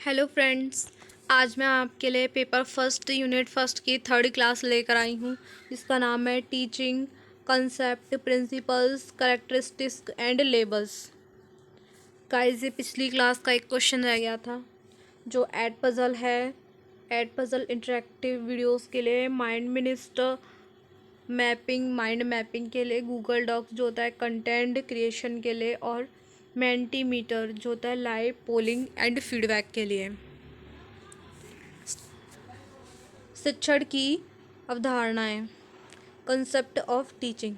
Hello friends. आज मैं आपके लिए पेपर फर्स्ट यूनिट फर्स्ट की थर्ड क्लास लेकर आई हूँ, जिसका नाम है teaching concept principles characteristics and labels. Guys, ये पिछली क्लास का एक क्वेश्चन रह गया था जो एड पजल है। एड पजल इंटरेक्टिव वीडियोस के लिए माइंड मैपिंग के लिए, गूगल डॉक्स जो होता है कंटेंट क्रिएशन के लिए, और मेंटीमीटर जो होता है लाइव पोलिंग एंड फीडबैक के लिए। शिक्षण की अवधारणाएं। Concept of teaching.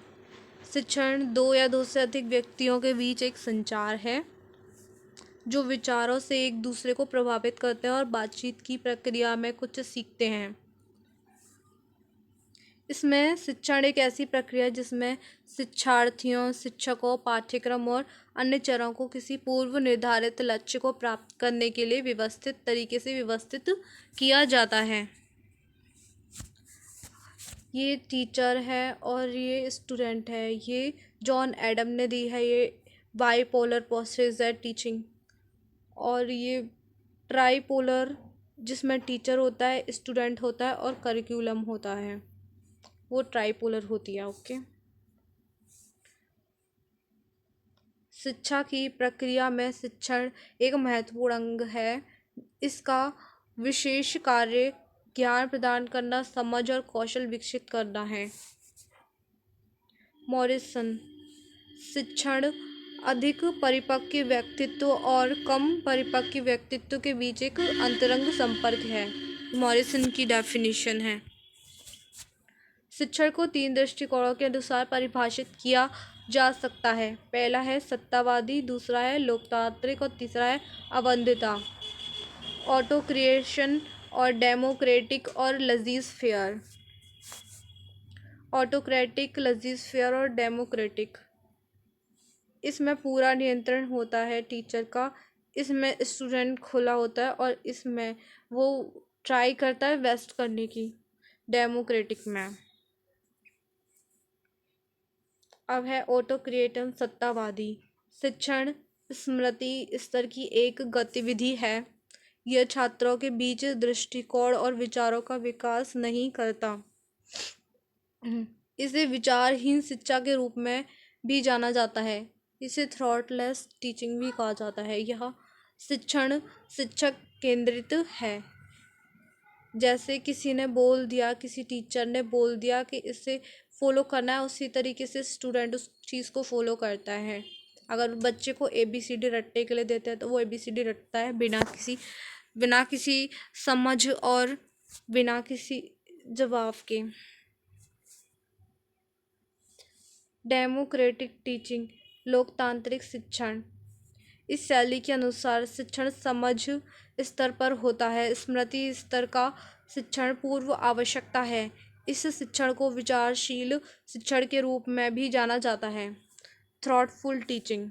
शिक्षण दो या दो से अधिक व्यक्तियों के बीच एक संचार है जो विचारों से एक दूसरे को प्रभावित करते हैं और बातचीत की प्रक्रिया में कुछ सीखते हैं। इसमें शिक्षण एक ऐसी प्रक्रिया है जिसमें शिक्षार्थियों, शिक्षकों, पाठ्यक्रम और अन्य चरों को किसी पूर्व निर्धारित लक्ष्य को प्राप्त करने के लिए व्यवस्थित तरीके से व्यवस्थित किया जाता है। ये टीचर है और ये स्टूडेंट है। ये जॉन एडम ने दी है। ये बाईपोलर प्रोसेस है टीचिंग। और ये ट्राईपोलर, जिसमें टीचर होता है, स्टूडेंट होता है और करिकुलम होता है, वो ट्राईपोलर होती है। ओके। शिक्षा की प्रक्रिया में शिक्षण एक महत्वपूर्ण अंग है। इसका विशेष कार्य ज्ञान प्रदान करना, समझ और कौशल विकसित करना है। मॉरिसन। शिक्षण अधिक परिपक्व व्यक्तित्व और कम परिपक्व व्यक्तित्व के बीच एक अंतरंग संपर्क है। मॉरिसन की डेफिनेशन है। शिक्षण को तीन दृष्टिकोणों के अनुसार परिभाषित किया जा सकता है। पहला है सत्तावादी, दूसरा है लोकतांत्रिक और तीसरा है अवंधिता। ऑटो क्रिएशन और डेमोक्रेटिक और लजीज फेयर। ऑटोक्रेटिक, लजीज फेयर और डेमोक्रेटिक। इसमें पूरा नियंत्रण होता है टीचर का। इसमें स्टूडेंट खुला होता है और इसमें वो ट्राई करता है बेस्ट करने की। डेमोक्रेटिक में अब है ऑटोक्रेटन, सत्तावादी। शिक्षण स्मृति स्तर की एक गतिविधि है। यह छात्रों के बीच दृष्टिकोण और विचारों का विकास नहीं करता। इसे विचारहीन शिक्षा के रूप में भी जाना जाता है। इसे थॉटलेस टीचिंग भी कहा जाता है। यह शिक्षण शिक्षक केंद्रित है। जैसे किसी ने बोल दिया, किसी टीचर ने बोल दिया कि इसे फॉलो करना है, उसी तरीके से स्टूडेंट उस चीज़ को फॉलो करता है। अगर बच्चे को ABCD रटने के लिए देते हैं तो वो ABCD रटता है बिना किसी समझ और बिना किसी जवाब के। डेमोक्रेटिक टीचिंग, लोकतांत्रिक शिक्षण। इस शैली के अनुसार शिक्षण समझ स्तर पर होता है। स्मृति स्तर का शिक्षण पूर्व आवश्यकता है। इस शिक्षण को विचारशील शिक्षण के रूप में भी जाना जाता है। Thoughtful teaching.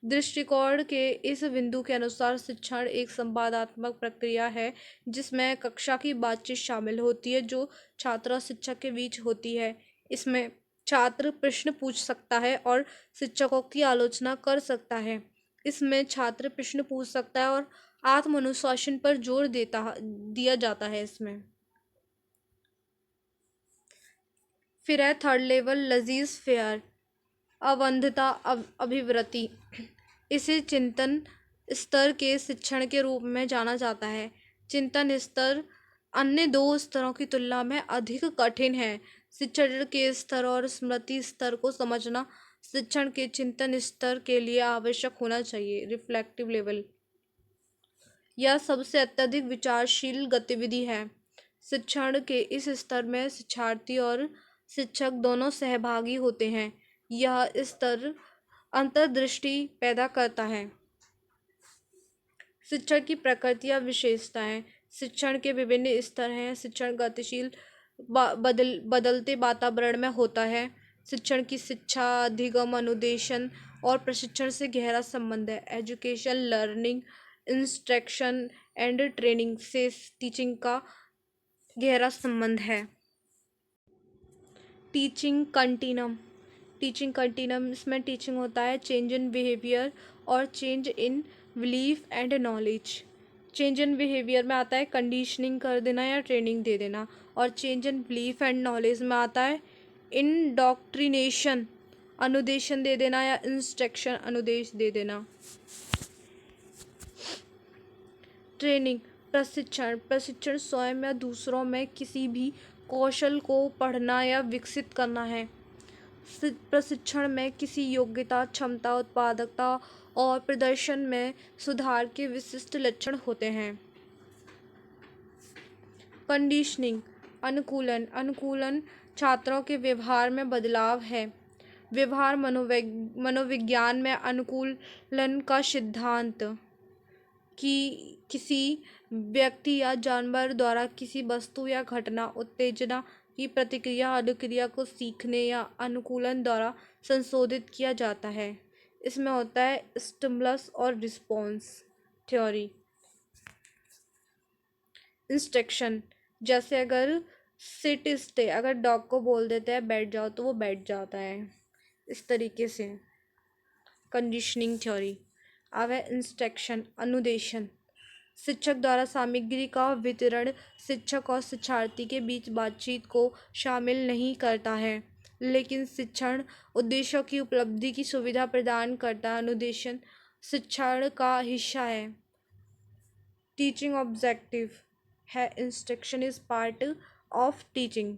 दृष्टिकोण के इस बिंदु के अनुसार शिक्षण एक संवादात्मक प्रक्रिया है जिसमें कक्षा की बातचीत शामिल होती है जो छात्र और शिक्षक के बीच होती है। इसमें छात्र प्रश्न पूछ सकता है और शिक्षकों की आलोचना कर सकता है। इसमें छात्र प्रश्न पूछ सकता है और आत्म अनुशासन पर जोर दिया जाता है इसमें। फिर है थर्ड लेवल, लजीज फेयर, अवंधता अभिवृत्ति। इसे चिंतन स्तर के शिक्षण के रूप में जाना जाता है। चिंतन स्तर अन्य दो स्तरों की तुलना में अधिक कठिन है। शिक्षण के स्तर और स्मृति स्तर को समझना शिक्षण के चिंतन स्तर के लिए आवश्यक होना चाहिए। रिफ्लेक्टिव लेवल, यह सबसे अत्यधिक विचारशील गतिविधि है। शिक्षण के इस स्तर में शिक्षार्थी और शिक्षक दोनों सहभागी होते हैं। यह स्तर अंतर्दृष्टि पैदा करता है। शिक्षण की प्रकृति या विशेषताएं। शिक्षण के विभिन्न स्तर हैं। शिक्षण गतिशील बदलते वातावरण में होता है। शिक्षण की शिक्षा, अधिगम, अनुदेशन और प्रशिक्षण से गहरा संबंध है। Education, learning, instruction and training से टीचिंग का गहरा संबंध है। Teaching continuum. टीचिंग कंटिन्यूम, इसमें टीचिंग होता है चेंज इन बिहेवियर और change in belief and knowledge. Change in behaviour में आता है कंडीशनिंग कर देना या ट्रेनिंग दे देना, और change in belief and knowledge में आता है इंडोक्ट्रिनेशन, अनुदेशन दे देना या इंस्ट्रक्शन, अनुदेश दे देना। ट्रेनिंग, प्रशिक्षण। प्रशिक्षण स्वयं या दूसरों में किसी भी कौशल को पढ़ना या विकसित करना है। प्रशिक्षण में किसी योग्यता, क्षमता, उत्पादकता और प्रदर्शन में सुधार के विशिष्ट लक्षण होते हैं। कंडीशनिंग, अनुकूलन। अनुकूलन छात्रों के व्यवहार में बदलाव है। व्यवहार मनोविज्ञान में अनुकूलन का सिद्धांत कि किसी व्यक्ति या जानवर द्वारा किसी वस्तु या घटना, उत्तेजना की प्रतिक्रिया, अनुक्रिया को सीखने या अनुकूलन द्वारा संशोधित किया जाता है। इसमें होता है स्टिमुलस और रिस्पॉन्स थ्योरी। इंस्ट्रक्शन, जैसे अगर सिट स्टे, अगर डॉग को बोल देते हैं बैठ जाओ तो वो बैठ जाता है, इस तरीके से कंडीशनिंग थ्योरी। अब है इंस्ट्रक्शन, अनुदेशन। शिक्षक द्वारा सामग्री का वितरण शिक्षक और शिक्षार्थी के बीच बातचीत को शामिल नहीं करता है, लेकिन शिक्षण उद्देश्यों की उपलब्धि की सुविधा प्रदान करता है। अनुदेशन शिक्षण का हिस्सा है। टीचिंग ऑब्जेक्टिव है, instruction is part of teaching.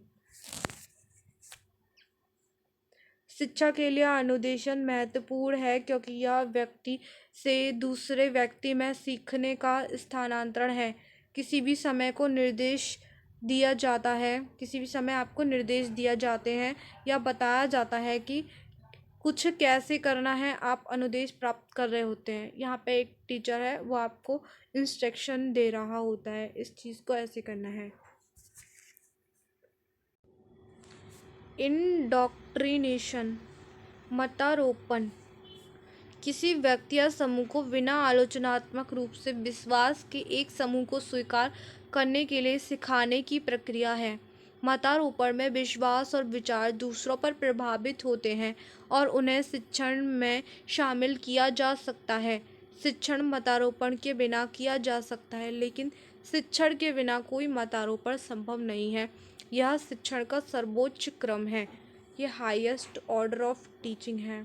शिक्षा के लिए अनुदेशन महत्वपूर्ण है क्योंकि यह व्यक्ति से दूसरे व्यक्ति में सीखने का स्थानांतरण है। किसी भी समय को निर्देश दिया जाता है, किसी भी समय आपको निर्देश दिया जाते हैं या बताया जाता है कि कुछ कैसे करना है, आप अनुदेश प्राप्त कर रहे होते हैं। यहाँ पे एक टीचर है, वो आपको इंस्ट्रक्शन दे रहा होता है, इस चीज़ को ऐसे करना है। इंडोक्ट्रिनेशन, मतारोपण। किसी व्यक्ति या समूह को बिना आलोचनात्मक रूप से विश्वास के एक समूह को स्वीकार करने के लिए सिखाने की प्रक्रिया है। मतारोपण में विश्वास और विचार दूसरों पर प्रभावित होते हैं और उन्हें शिक्षण में शामिल किया जा सकता है। शिक्षण मतारोपण के बिना किया जा सकता है, लेकिन शिक्षण के बिना कोई मतारोपण संभव नहीं है। यह शिक्षण का सर्वोच्च क्रम है, ये हाईएस्ट ऑर्डर ऑफ टीचिंग है।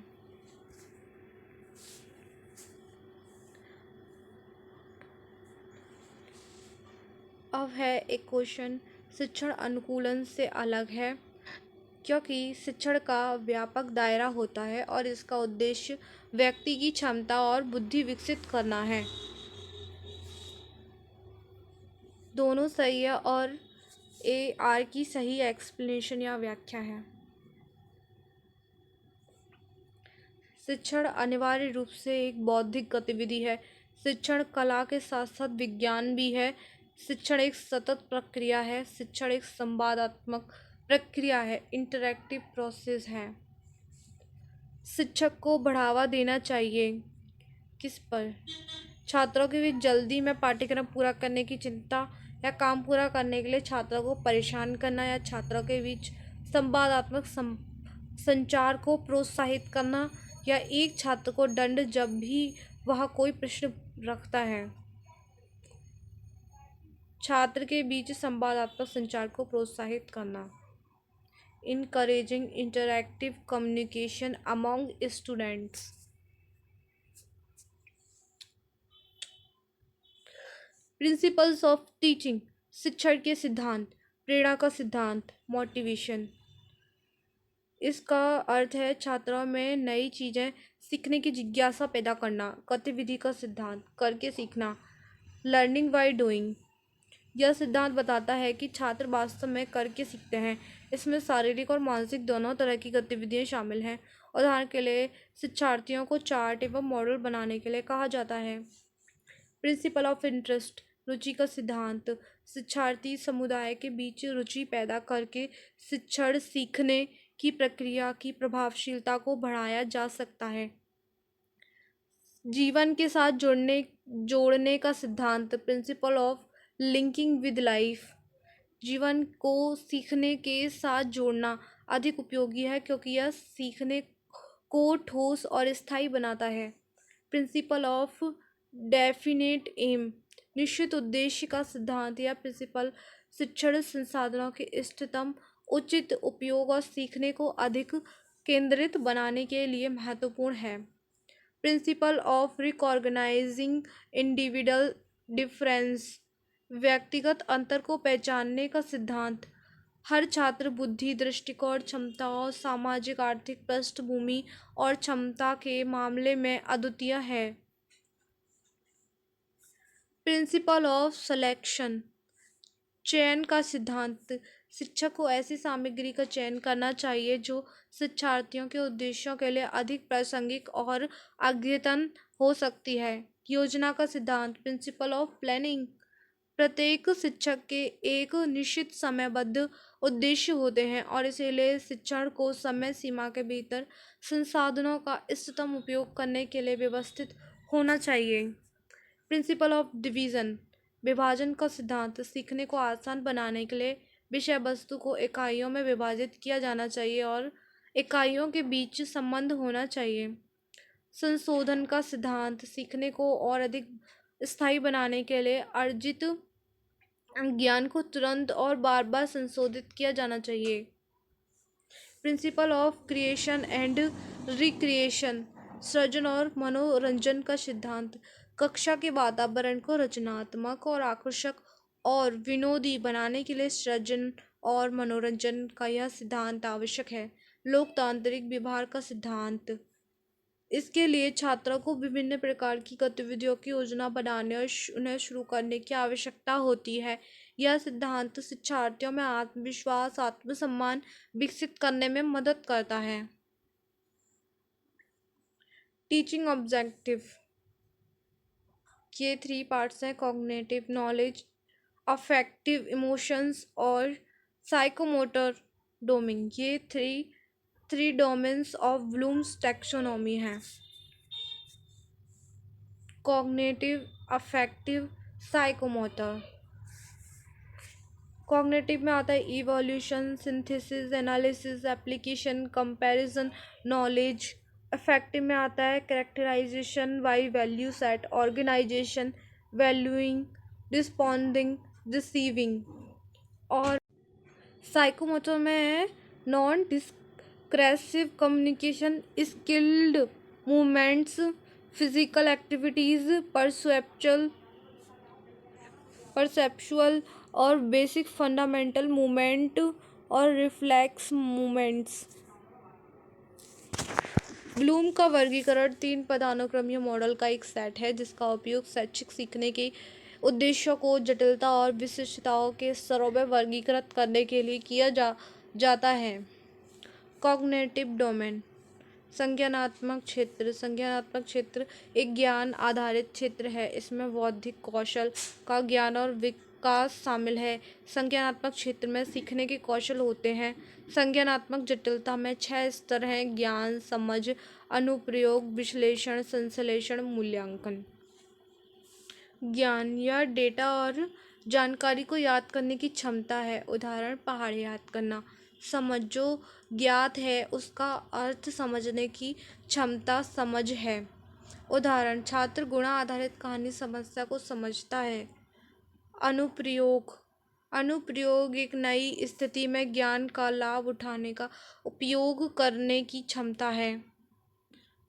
अब है एक क्वेश्चन, शिक्षण अनुकूलन से अलग है क्योंकि शिक्षण का व्यापक दायरा होता है और इसका उद्देश्य व्यक्ति की क्षमता और बुद्धि विकसित करना है। दोनों सही है और ए आर की सही एक्सप्लेनेशन या व्याख्या है। शिक्षण अनिवार्य रूप से एक बौद्धिक गतिविधि है। शिक्षण कला के साथ साथ विज्ञान भी है। शिक्षण एक सतत प्रक्रिया है। शिक्षण एक संवादात्मक प्रक्रिया है, इंटरैक्टिव प्रोसेस है। शिक्षक को बढ़ावा देना चाहिए किस पर? छात्रों के बीच जल्दी में पाठ्यक्रम पूरा करने की चिंता या काम पूरा करने के लिए छात्रों को परेशान करना, या छात्रों के बीच संवादात्मक संचार को प्रोत्साहित करना, या एक छात्र को दंड जब भी वह कोई प्रश्न रखता है। छात्र के बीच संवादात्मक संचार को प्रोत्साहित करना। Encouraging interactive communication among students. Principles of teaching, शिक्षण के सिद्धांत, प्रेरणा का सिद्धांत, मोटिवेशन। इसका अर्थ है छात्रों में नई चीज़ें सीखने की जिज्ञासा पैदा करना। गतिविधि का सिद्धांत, करके सीखना, लर्निंग बाय डूइंग। यह सिद्धांत बताता है कि छात्र वास्तव में करके सीखते हैं। इसमें शारीरिक और मानसिक दोनों तरह की गतिविधियाँ शामिल हैं। उदाहरण के लिए शिक्षार्थियों को चार्ट एवं मॉडल बनाने के लिए कहा जाता है। प्रिंसिपल ऑफ इंटरेस्ट, रुचि का सिद्धांत, शिक्षार्थी समुदाय के बीच रुचि पैदा करके शिक्षण सीखने की प्रक्रिया की प्रभावशीलता को बढ़ाया जा सकता है। जीवन के साथ जोड़ने का सिद्धांत, principle of linking with life. जीवन को सीखने के साथ जोड़ना अधिक उपयोगी है क्योंकि यह सीखने को ठोस और स्थायी बनाता है। प्रिंसिपल ऑफ डेफिनेट एम, निश्चित उद्देश्य का सिद्धांत या प्रिंसिपल शिक्षण संसाधनों के इष्टतम उचित उपयोग और सीखने को अधिक केंद्रित बनाने के लिए महत्वपूर्ण है। Principle of recognising individual difference, व्यक्तिगत अंतर को पहचानने का सिद्धांत। हर छात्र बुद्धि, दृष्टिकोण, क्षमताओं, सामाजिक आर्थिक पृष्ठभूमि और क्षमता के मामले में अद्वितीय है। प्रिंसिपल ऑफ सिलेक्शन, चयन का सिद्धांत। शिक्षक को ऐसी सामग्री का चयन करना चाहिए जो शिक्षार्थियों के उद्देश्यों के लिए अधिक प्रासंगिक और अद्यतन हो सकती है। योजना का सिद्धांत, प्रिंसिपल ऑफ प्लानिंग। प्रत्येक शिक्षक के एक निश्चित समयबद्ध उद्देश्य होते हैं और इसलिए शिक्षण को समय सीमा के भीतर संसाधनों का इष्टतम उपयोग करने के लिए व्यवस्थित होना चाहिए। प्रिंसिपल ऑफ डिवीज़न, विभाजन का सिद्धांत। सीखने को आसान बनाने के लिए विषय वस्तु को इकाइयों में विभाजित किया जाना चाहिए और इकाइयों के बीच संबंध होना चाहिए। संशोधन का सिद्धांत, सीखने को और अधिक स्थायी बनाने के लिए अर्जित ज्ञान को तुरंत और बार बार संशोधित किया जाना चाहिए। Principle of creation and recreation, सृजन और मनोरंजन का सिद्धांत। कक्षा के वातावरण को रचनात्मक और आकर्षक और विनोदी बनाने के लिए सृजन और मनोरंजन का यह सिद्धांत आवश्यक है। लोकतांत्रिक व्यवहार का सिद्धांत, इसके लिए छात्रों को विभिन्न प्रकार की गतिविधियों की योजना बनाने और उन्हें शुरू करने की आवश्यकता होती है। यह सिद्धांत शिक्षार्थियों में आत्मविश्वास, आत्मसम्मान विकसित करने में मदद करता है। टीचिंग ऑब्जेक्टिव, ये 3 पार्ट्स हैं: कॉग्निटिव नॉलेज, अफेक्टिव इमोशंस और साइकोमोटर डोमेन। ये three domains of Bloom's taxonomy हैं: कॉग्निटिव, अफेक्टिव, साइकोमोटर। कॉग्निटिव में आता है evolution, synthesis, analysis, application, comparison, knowledge. Affective में आता है characterization by value set, organization, valuing, responding, receiving. और साइकोमोटर में है non discursive communication, skilled movements, physical activities, perceptual और बेसिक फंडामेंटल मूवमेंट और रिफ्लेक्स मूवमेंट्स। ब्लूम का वर्गीकरण 3 पदानुक्रमीय मॉडल का एक सेट है जिसका उपयोग शैक्षिक सीखने के उद्देश्यों को जटिलता और विशिष्टताओं के स्तरों में वर्गीकृत करने के लिए किया जाता है। कॉग्निटिव डोमेन, संज्ञानात्मक क्षेत्र। संज्ञानात्मक क्षेत्र एक ज्ञान आधारित क्षेत्र है। इसमें बौद्धिक कौशल का ज्ञान और विकास शामिल है। संज्ञानात्मक क्षेत्र में सीखने के कौशल होते हैं। संज्ञानात्मक जटिलता में 6 स्तर हैं: ज्ञान, समझ, अनुप्रयोग, विश्लेषण, संश्लेषण, मूल्यांकन। ज्ञान या डेटा और जानकारी को याद करने की क्षमता है। उदाहरण, पहाड़ याद करना। समझ, जो ज्ञात है उसका अर्थ समझने की क्षमता समझ है। उदाहरण, छात्र गुणा आधारित कहानी समस्या को समझता है। अनुप्रयोग, अनुप्रयोग एक नई स्थिति में ज्ञान का लाभ उठाने का उपयोग करने की क्षमता है।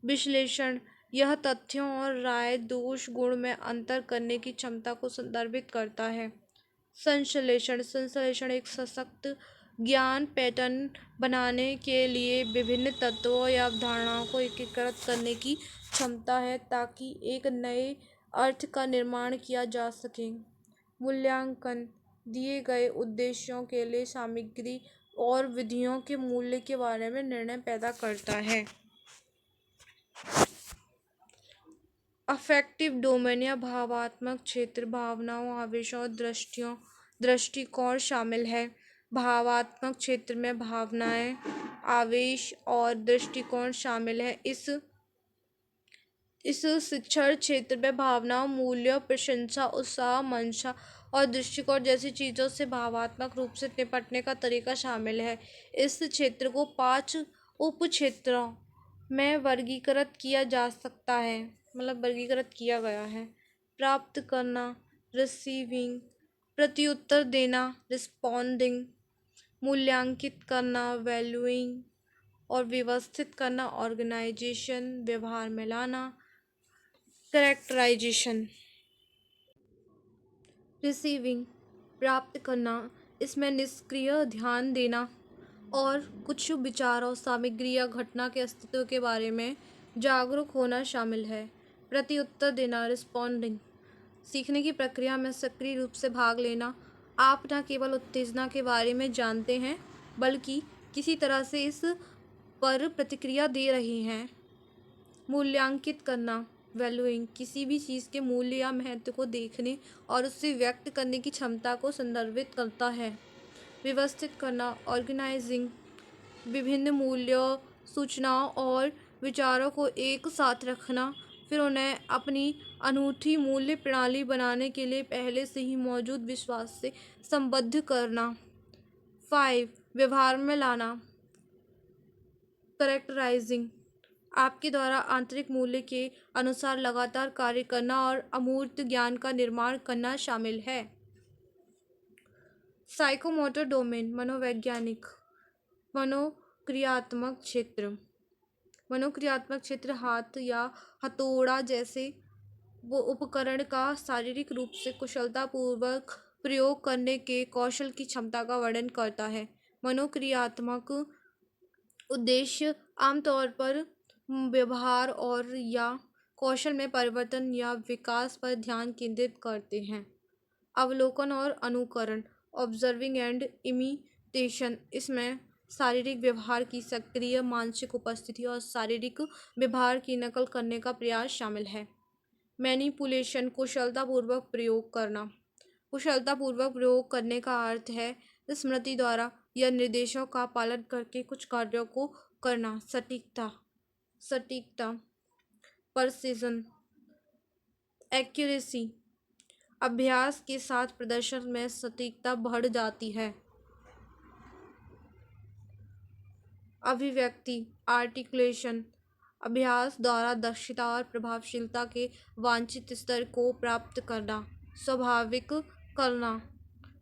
विश्लेषण, यह तथ्यों और राय दोष गुण में अंतर करने की क्षमता को संदर्भित करता है। संश्लेषण, संश्लेषण एक सशक्त ज्ञान पैटर्न बनाने के लिए विभिन्न तत्वों या अवधारणाओं को एकीकृत करने की क्षमता है ताकि एक नए अर्थ का निर्माण किया जा सके। मूल्यांकन, दिए गए उद्देश्यों के लिए सामग्री और विधियों के मूल्य के बारे में निर्णय पैदा करता है। अफेक्टिव डोमेन या भावात्मक क्षेत्र, भावनाओं, आवेशों और दृष्टिकोण शामिल है। भावात्मक क्षेत्र में भावनाएं, आवेश और दृष्टिकोण शामिल है। इस शिक्षण क्षेत्र में भावनाओं, मूल्यों, प्रशंसा, उत्साह, मंशा और दृष्टिकोण जैसी चीज़ों से भावात्मक रूप से निपटने का तरीका शामिल है। इस क्षेत्र को 5 उप क्षेत्रों में वर्गीकृत किया जा सकता है। मतलब वर्गीकृत किया गया है। प्राप्त करना, रिसीविंग, प्रत्युत्तर देना, रिस्पॉन्डिंग, मूल्यांकित करना, वैल्यूइंग, और व्यवस्थित करना, ऑर्गेनाइजेशन, व्यवहार में लाना, करेक्टराइजेशन। रिसीविंग, प्राप्त करना, इसमें निष्क्रिय ध्यान देना और कुछ विचारों, सामग्री या घटना के अस्तित्व के बारे में जागरूक होना शामिल है। प्रत्युत्तर देना, रिस्पॉन्डिंग, सीखने की प्रक्रिया में सक्रिय रूप से भाग लेना। आप न केवल उत्तेजना के बारे में जानते हैं बल्कि किसी तरह से इस पर प्रतिक्रिया दे रहे हैं। मूल्यांकित करना, वैल्यूइंग, किसी भी चीज़ के मूल्य या महत्व को देखने और उससे व्यक्त करने की क्षमता को संदर्भित करता है। व्यवस्थित करना, ऑर्गेनाइजिंग, विभिन्न मूल्यों, सूचनाओं और विचारों को एक साथ रखना, फिर उन्हें अपनी अनूठी मूल्य प्रणाली बनाने के लिए पहले से ही मौजूद विश्वास से संबद्ध करना। 5. व्यवहार में लाना, करेक्टराइजिंग, आपके द्वारा आंतरिक मूल्य के अनुसार लगातार कार्य करना और अमूर्त ज्ञान का निर्माण करना शामिल है। साइकोमोटर डोमेन, मनोवैज्ञानिक, मनोक्रियात्मक क्षेत्र। मनोक्रियात्मक क्षेत्र हाथ या हथौड़ा जैसे वो उपकरण का शारीरिक रूप से कुशलतापूर्वक प्रयोग करने के कौशल की क्षमता का वर्णन करता है। मनोक्रियात्मक उद्देश्य आमतौर पर व्यवहार और या कौशल में परिवर्तन या विकास पर ध्यान केंद्रित करते हैं। अवलोकन और अनुकरण, ऑब्जर्विंग एंड इमिटेशन, इसमें शारीरिक व्यवहार की सक्रिय मानसिक उपस्थिति और शारीरिक व्यवहार की नकल करने का प्रयास शामिल है। मैनिपुलेशन, कुशलतापूर्वक प्रयोग करना। कुशलतापूर्वक प्रयोग करने का अर्थ है स्मृति द्वारा या निर्देशों का पालन करके कुछ कार्यों को करना। सटीकता, प्रिसिजन, एक्यूरेसी, अभ्यास के साथ प्रदर्शन में सटीकता बढ़ जाती है। अभिव्यक्ति, आर्टिकुलेशन, अभ्यास द्वारा दक्षता और प्रभावशीलता के वांछित स्तर को प्राप्त करना। स्वाभाविक करना,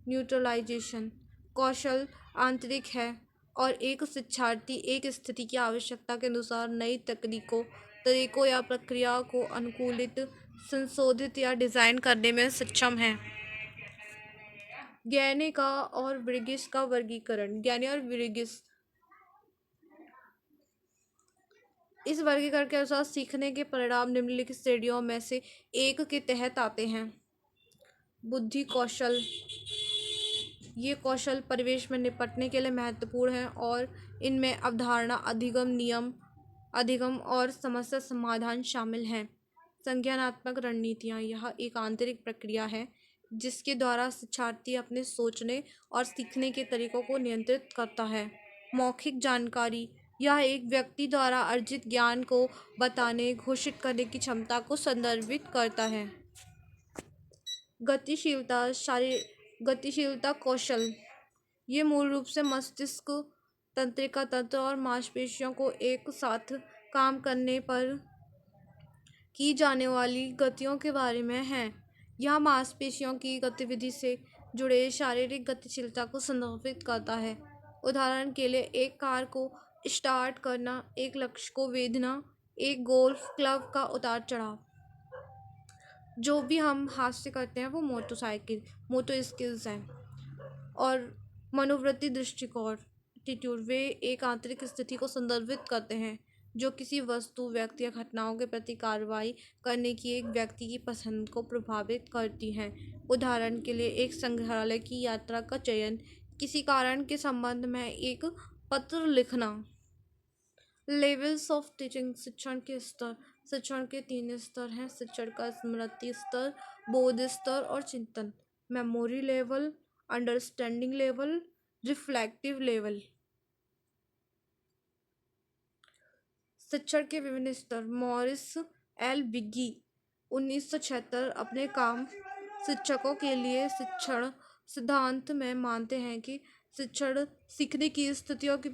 न्यूट्रलाइजेशन, कौशल आंतरिक है और एक शिक्षार्थी एक स्थिति की आवश्यकता के अनुसार नई तकनीकों, तरीकों या प्रक्रियाओं को अनुकूलित, संशोधित या डिज़ाइन करने में सक्षम है। ज्ञानी का और ब्रिगिस का वर्गीकरण। ज्ञानी और ब्रिगिस, इस वर्गीकरण के अनुसार सीखने के परिणाम निम्नलिखित श्रेणियों में से एक के तहत आते हैं। बुद्धि कौशल, ये कौशल परिवेश में निपटने के लिए महत्वपूर्ण हैं और इनमें अवधारणा, अधिगम, नियम अधिगम और समस्या समाधान शामिल हैं। संज्ञानात्मक रणनीतियाँ, यह एक आंतरिक प्रक्रिया है जिसके द्वारा शिक्षार्थी अपने सोचने और सीखने के तरीकों को नियंत्रित करता है। मौखिक जानकारी, यह एक व्यक्ति द्वारा अर्जित ज्ञान को बताने, घोषित करने की क्षमता को संदर्भित करता है। गतिशीलता कौशल, ये मूल रूप से मस्तिष्क, तंत्रिका तंत्र और मांसपेशियों को एक साथ काम करने पर की जाने वाली गतियों के बारे में है। यह मांसपेशियों की गतिविधि से जुड़े शारीरिक गतिशीलता को संदर्भित करता है। उदाहरण के लिए एक कार को स्टार्ट करना, एक लक्ष्य को वेधना, एक गोल्फ क्लब का उतार चढ़ाव। जो भी हम हाथ से करते हैं वो मोटो स्किल्स हैं। और मनोवृत्ति दृष्टिकोण, एटीट्यूड, वे एक आंतरिक स्थिति को संदर्भित करते हैं जो किसी वस्तु, व्यक्ति या घटनाओं के प्रति कार्रवाई करने की एक व्यक्ति की पसंद को प्रभावित करती हैं। उदाहरण के लिए एक संग्रहालय की यात्रा का चयन, किसी कारण के संबंध में एक पत्र लिखना। लेवल्स ऑफ टीचिंग, शिक्षण के स्तर। शिक्षण के 3 स्तर हैं: शिक्षण का स्मृति स्तर, बोध स्तर और चिंतन। Memory level, understanding level, reflective level. शिक्षण के विभिन्न स्तर। मॉरिस एल बिग्गी 1976 अपने काम शिक्षकों के लिए शिक्षण सिद्धांत में मानते हैं कि शिक्षण सीखने की स्थितियों की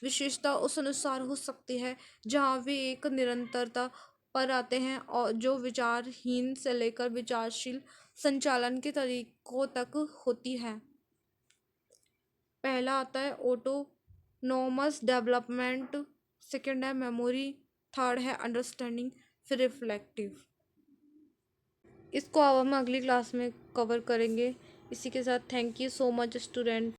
विशेषता उस अनुसार हो सकती है जहाँ वे एक निरंतरता पर आते हैं और जो विचारहीन से लेकर विचारशील संचालन के तरीकों तक होती है। पहला आता है ऑटोनोमस डेवलपमेंट, सेकंड है मेमोरी, थर्ड है अंडरस्टैंडिंग, फिर रिफ्लेक्टिव। इसको अब हम अगली क्लास में कवर करेंगे। इसी के साथ thank you so much student.